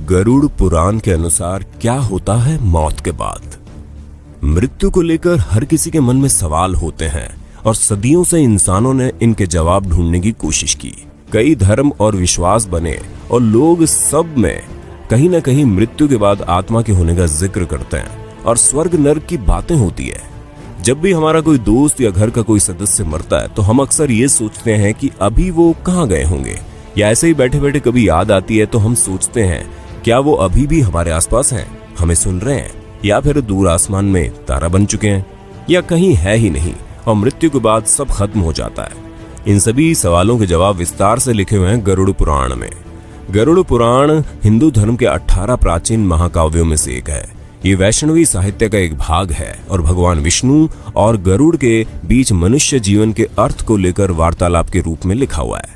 गरुड़ पुराण के अनुसार क्या होता है मौत के बाद। मृत्यु को लेकर हर किसी के मन में सवाल होते हैं और सदियों से इंसानों ने इनके जवाब ढूंढने की कोशिश की। कई धर्म और विश्वास बने और लोग सब में कहीं ना कहीं मृत्यु के बाद आत्मा के होने का जिक्र करते हैं और स्वर्ग नर्क की बातें होती है। जब भी हमारा कोई दोस्त या घर का कोई सदस्य मरता है तो हम अक्सर ये सोचते हैं कि अभी वो कहाँ गए होंगे, या ऐसे ही बैठे बैठे कभी याद आती है तो हम सोचते हैं क्या वो अभी भी हमारे आसपास हैं, हमें सुन रहे हैं, या फिर दूर आसमान में तारा बन चुके हैं, या कहीं है ही नहीं और मृत्यु के बाद सब खत्म हो जाता है। इन सभी सवालों के जवाब विस्तार से लिखे हुए हैं गरुड़ पुराण में। गरुड़ पुराण हिंदू धर्म के 18 प्राचीन महाकाव्यों में से एक है। ये वैष्णवी साहित्य का एक भाग है और भगवान विष्णु और गरुड़ के बीच मनुष्य जीवन के अर्थ को लेकर वार्तालाप के रूप में लिखा हुआ है।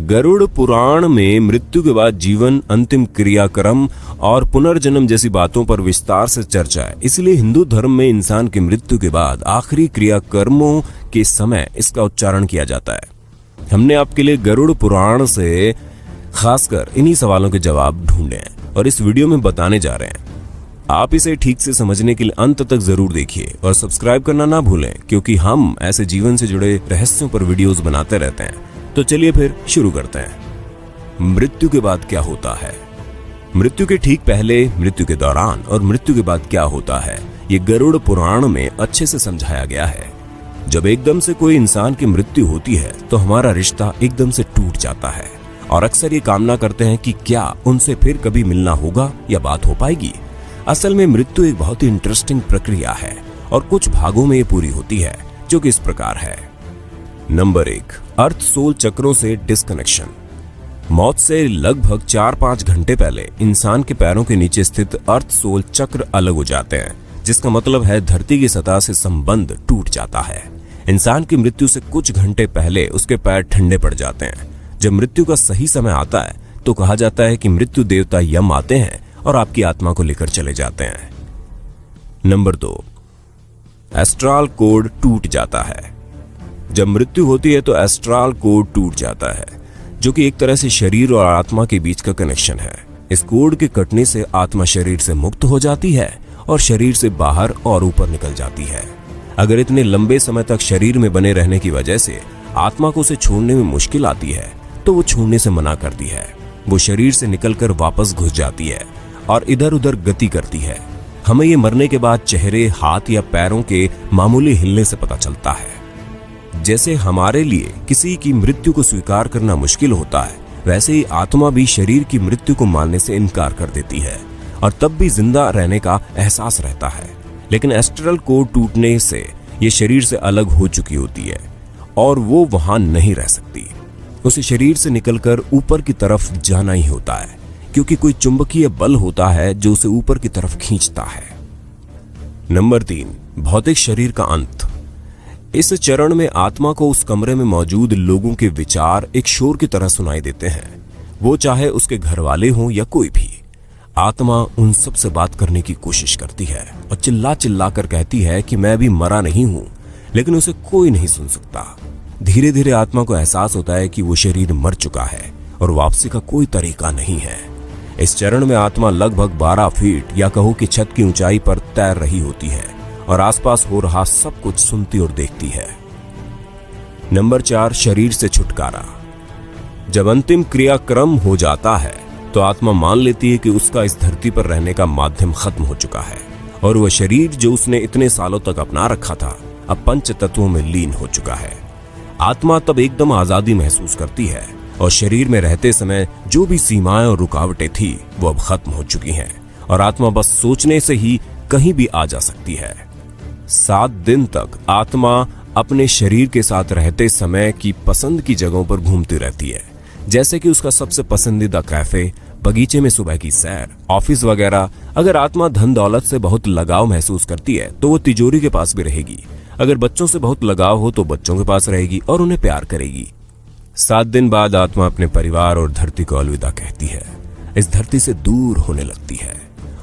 गरुड़ पुराण में मृत्यु के बाद जीवन, अंतिम क्रियाक्रम और पुनर्जन्म जैसी बातों पर विस्तार से चर्चा है। इसलिए हिंदू धर्म में इंसान की मृत्यु के बाद आखिरी क्रियाकर्मों के समय इसका उच्चारण किया जाता है। हमने आपके लिए गरुड़ पुराण से खासकर इन्हीं सवालों के जवाब ढूंढे हैं और इस वीडियो में बताने जा रहे हैं। आप इसे ठीक से समझने के लिए अंत तक जरूर देखिए और सब्सक्राइब करना ना भूलें, क्योंकि हम ऐसे जीवन से जुड़े रहस्यों पर वीडियोस बनाते रहते हैं। तो चलिए फिर शुरू करते हैं। मृत्यु के बाद क्या होता है। मृत्यु के ठीक पहले, मृत्यु के दौरान और मृत्यु के बाद क्या होता है, ये गरुड़ पुराण में अच्छे से समझाया गया है। जब एकदम से कोई इंसान की मृत्यु होती है तो हमारा रिश्ता एकदम से टूट जाता है और अक्सर ये कामना करते हैं कि क्या उनसे फिर कभी मिलना होगा या बात हो पाएगी। असल में मृत्यु एक बहुत ही इंटरेस्टिंग प्रक्रिया है और कुछ भागों में ये पूरी होती है, जो कि इस प्रकार है। नंबर 1, अर्थ सोल चक्रों से डिस्कनेक्शन। मौत से लगभग 4-5 घंटे पहले इंसान के पैरों के नीचे स्थित अर्थ सोल चक्र अलग हो जाते हैं, जिसका मतलब है धरती की सतह से संबंध टूट जाता है। इंसान की मृत्यु से कुछ घंटे पहले उसके पैर ठंडे पड़ जाते हैं। जब मृत्यु का सही समय आता है तो कहा जाता है कि मृत्यु देवता यम आते हैं और आपकी आत्मा को लेकर चले जाते हैं। नंबर 2, एस्ट्रल कोड टूट जाता है। जब मृत्यु होती है तो एस्ट्रल कोड टूट जाता है, जो कि एक तरह से शरीर और आत्मा के बीच का कनेक्शन है। इस कोड के कटने से आत्मा शरीर से मुक्त हो जाती है और शरीर से बाहर और ऊपर निकल जाती है। अगर इतने लंबे समय तक शरीर में बने रहने की वजह से आत्मा को उसे छोड़ने में मुश्किल आती है तो वो छोड़ने से मना करती है। वो शरीर से निकलकर वापस घुस जाती है और इधर उधर गति करती है। हमें ये मरने के बाद चेहरे, हाथ या पैरों के मामूली हिलने से पता चलता है। जैसे हमारे लिए किसी की मृत्यु को स्वीकार करना मुश्किल होता है, वैसे ही आत्मा भी शरीर की मृत्यु को मानने से इनकार कर देती है और तब भी जिंदा रहने का एहसास रहता है। लेकिन एस्ट्रल कोड टूटने से ये शरीर से अलग हो चुकी होती है और वो वहां नहीं रह सकती। उसे शरीर से निकलकर ऊपर की तरफ जाना ही होता है, क्योंकि कोई चुंबकीय बल होता है जो उसे ऊपर की तरफ खींचता है। नंबर 3, भौतिक शरीर का अंत। इस चरण में आत्मा को उस कमरे में मौजूद लोगों के विचार एक शोर की तरह सुनाई देते हैं, वो चाहे उसके घर वाले हों या कोई भी। आत्मा उन सब से बात करने की कोशिश करती है और चिल्ला चिल्ला कर कहती है कि मैं भी मरा नहीं हूं, लेकिन उसे कोई नहीं सुन सकता। धीरे धीरे आत्मा को एहसास होता है कि वो शरीर मर चुका है और वापसी का कोई तरीका नहीं है। इस चरण में आत्मा लगभग 12 फीट या कहो कि छत की ऊंचाई पर तैर रही होती है और आसपास हो रहा सब कुछ सुनती और देखती है। नंबर 4, शरीर से छुटकारा। जब अंतिम क्रियाक्रम हो जाता है तो आत्मा मान लेती है कि उसका इस धरती पर रहने का माध्यम खत्म हो चुका है और वह शरीर जो उसने इतने सालों तक अपना रखा था अब पंच तत्वों में लीन हो चुका है। आत्मा तब एकदम आजादी महसूस करती है और शरीर में रहते समय जो भी सीमाएं और रुकावटें थी वो अब खत्म हो चुकी हैं और आत्मा बस सोचने से ही कहीं भी आ जा सकती है। 7 दिन तक आत्मा अपने शरीर के साथ रहते समय की पसंद की जगहों पर घूमती रहती है, जैसे कि उसका सबसे पसंदीदा कैफे, बगीचे में सुबह की सैर, ऑफिस वगैरह। अगर आत्मा धन दौलत से बहुत लगाव महसूस करती है तो वो तिजोरी के पास भी रहेगी। अगर बच्चों से बहुत लगाव हो तो बच्चों के पास रहेगी और उन्हें प्यार करेगी। 7 दिन बाद आत्मा अपने परिवार और धरती को अलविदा कहती है, इस धरती से दूर होने लगती है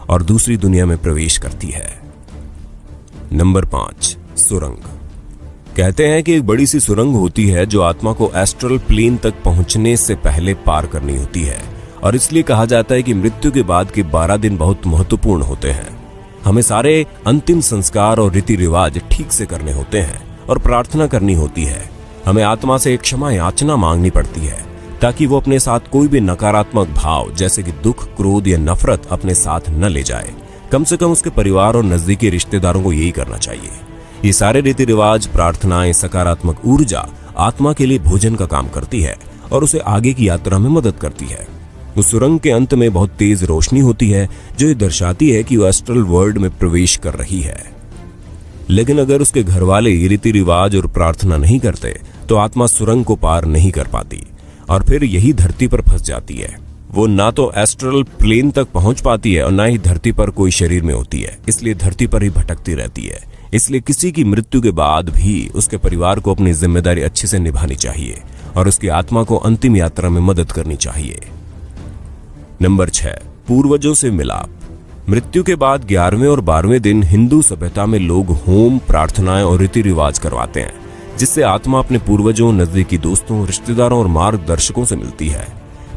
और दूसरी दुनिया में प्रवेश करती है। नंबर 5, सुरंग। कहते हैं कि एक बड़ी सी सुरंग होती है जो आत्मा को एस्ट्रल प्लेन तक पहुंचने से पहले पार करनी होती है और इसलिए कहा जाता है कि मृत्यु के बाद के 12 दिन बहुत महत्वपूर्ण होते हैं। हमें सारे अंतिम संस्कार और रीति रिवाज ठीक से करने होते हैं और प्रार्थना करनी होती है। हमें आत्मा से क्षमा याचना मांगनी पड़ती है ताकि वो अपने साथ कोई भी नकारात्मक भाव जैसे कि दुख, क्रोध या नफरत अपने साथ न ले जाए। कम से कम उसके परिवार और नजदीकी रिश्तेदारों को यही करना चाहिए। ये सारे रीति रिवाज, प्रार्थनाएं, सकारात्मक ऊर्जा आत्मा के लिए भोजन का काम करती है और उसे आगे की यात्रा में मदद करती है। उस सुरंग के अंत में बहुत तेज रोशनी होती है जो ये दर्शाती है कि वो एस्ट्रल वर्ल्ड में प्रवेश कर रही है। लेकिन अगर उसके घर वाले रीति रिवाज और प्रार्थना नहीं करते तो आत्मा सुरंग को पार नहीं कर पाती और फिर यही धरती पर फंस जाती है। वो ना तो एस्ट्रल प्लेन तक पहुंच पाती है और ना ही धरती पर कोई शरीर में होती है, इसलिए धरती पर ही भटकती रहती है। इसलिए किसी की मृत्यु के बाद भी उसके परिवार को अपनी जिम्मेदारी अच्छे से निभानी चाहिए और उसकी आत्मा को अंतिम यात्रा में मदद करनी चाहिए। नंबर 6, पूर्वजों से मिलाप। मृत्यु के बाद 11वें और 12वें दिन हिंदू सभ्यता में लोग होम, प्रार्थनाएं और रीति रिवाज करवाते हैं, जिससे आत्मा अपने पूर्वजों, नजदीकी दोस्तों, रिश्तेदारों और मार्गदर्शकों से मिलती है।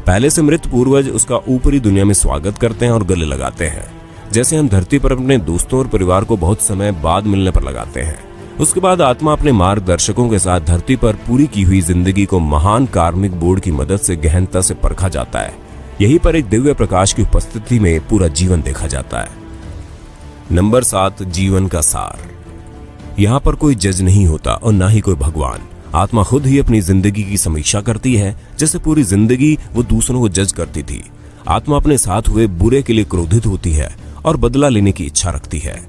पहले से मृत पूर्वज उसका ऊपरी दुनिया में स्वागत करते हैं और गले लगाते हैं, जैसे हम धरती पर अपने दोस्तों और परिवार को बहुत समय बाद मिलने पर लगाते हैं। उसके बाद आत्मा अपने मार्गदर्शकों के साथ धरती पर पूरी की हुई जिंदगी को महान कार्मिक बोर्ड की मदद से गहनता से परखा जाता है। यहीं पर एक दिव्य प्रकाश की उपस्थिति में पूरा जीवन देखा जाता है। नंबर 7, जीवन का सार। यहाँ पर कोई जज नहीं होता और ना ही कोई भगवान। आत्मा खुद ही अपनी जिंदगी की समीक्षा करती है, जैसे पूरी जिंदगी वो दूसरों को जज करती थी। आत्मा अपने साथ हुए बुरे के लिए क्रोधित होती है और बदला लेने की इच्छा रखती है।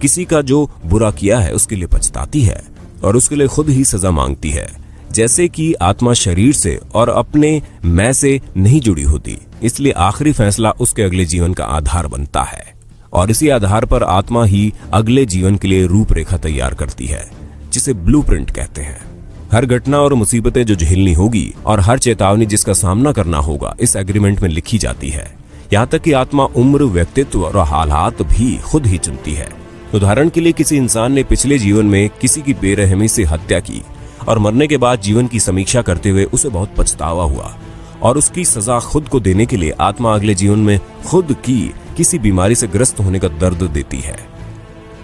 किसी का जो बुरा किया है उसके लिए पछताती है और उसके लिए खुद ही सजा मांगती है। जैसे कि आत्मा शरीर से और अपने मैं से नहीं जुड़ी होती, इसलिए आखिरी फैसला उसके अगले जीवन का आधार बनता है और इसी आधार पर आत्मा ही अगले जीवन के लिए रूपरेखा तैयार करती है, जिसे ब्लूप्रिंट कहते हैं। हर घटना और मुसीबतें जो झेलनी होगी और हर चेतावनी जिसका सामना करना होगा इस एग्रीमेंट में लिखी जाती है। यहाँ तक कि आत्मा उम्र, व्यक्तित्व और हालात भी खुद ही चुनती है। उदाहरण के लिए किसी इंसान ने पिछले जीवन में किसी की बेरहमी से हत्या की और मरने के बाद जीवन की समीक्षा करते हुए उसे बहुत पछतावा हुआ और उसकी सजा खुद को देने के लिए आत्मा अगले जीवन में खुद की किसी बीमारी से ग्रस्त होने का दर्द देती है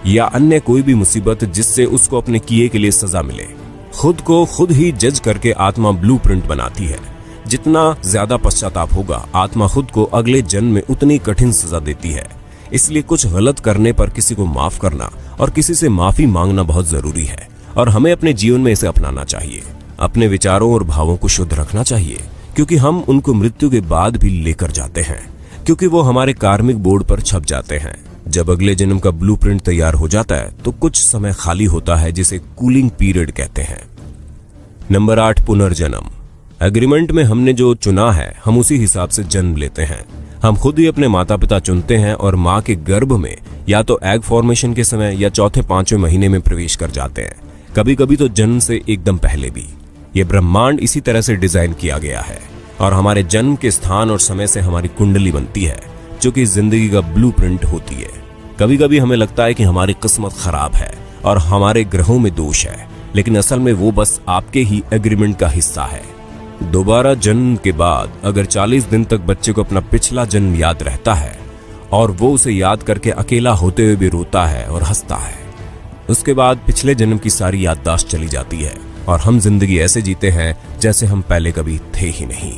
या अन्य कोई भी मुसीबत जिससे उसको अपने किए के लिए सजा मिले। खुद को खुद ही जज करके आत्मा ब्लूप्रिंट बनाती है। जितना ज्यादा पश्चाताप होगा, आत्मा खुद को अगले जन्म में उतनी कठिन सजा देती है। इसलिए कुछ गलत करने पर किसी को माफ करना और किसी से माफी मांगना बहुत जरूरी है और हमें अपने जीवन में इसे अपनाना चाहिए। अपने विचारों और भावों को शुद्ध रखना चाहिए क्योंकि हम उनको मृत्यु के बाद भी लेकर जाते हैं, क्योंकि वो हमारे कार्मिक बोर्ड पर छप जाते हैं। जब अगले जन्म का ब्लूप्रिंट तैयार हो जाता है तो कुछ समय खाली होता है, जिसे कूलिंग पीरियड कहते हैं। नंबर 8, पुनर्जन्म। एग्रीमेंट में हमने जो चुना है हम उसी हिसाब से जन्म लेते हैं। हम खुद ही अपने माता पिता चुनते हैं और माँ के गर्भ में या तो एग फॉर्मेशन के समय या चौथे 5वें महीने में प्रवेश कर जाते हैं, कभी कभी तो जन्म से एकदम पहले भी। ये ब्रह्मांड इसी तरह से डिजाइन किया गया है और हमारे जन्म के स्थान और समय से हमारी कुंडली बनती है, जो कि जिंदगी का ब्लूप्रिंट होती है। कभी कभी हमें लगता है कि हमारी किस्मत खराब है और हमारे ग्रहों में दोष है, लेकिन असल में वो बस आपके ही एग्रीमेंट का हिस्सा है। दोबारा जन्म के बाद अगर 40 दिन तक बच्चे को अपना पिछला जन्म याद रहता है और वो उसे याद करके अकेला होते हुए भी रोता है और हंसता है, उसके बाद पिछले जन्म की सारी याददाश्त चली जाती है और हम जिंदगी ऐसे जीते हैं जैसे हम पहले कभी थे ही नहीं।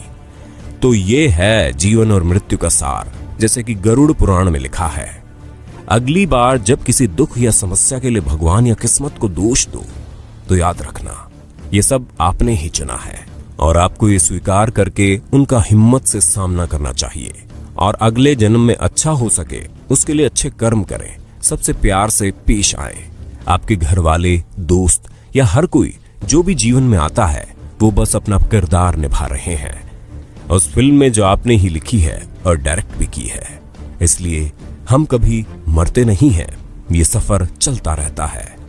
तो ये है जीवन और मृत्यु का सार, जैसे कि गरुड़ पुराण में लिखा है। अगली बार जब किसी दुख या समस्या के लिए भगवान या किस्मत को दोष दो तो याद रखना ये सब आपने ही चुना है और आपको ये स्वीकार करके उनका हिम्मत से सामना करना चाहिए और अगले जन्म में अच्छा हो सके उसके लिए अच्छे कर्म करें, सबसे प्यार से पेश आए। आपके घर वाले, दोस्त या हर कोई जो भी जीवन में आता है वो बस अपना किरदार निभा रहे हैं उस फिल्म में जो आपने ही लिखी है और डायरेक्ट भी की है। इसलिए हम कभी मरते नहीं हैं, ये सफर चलता रहता है।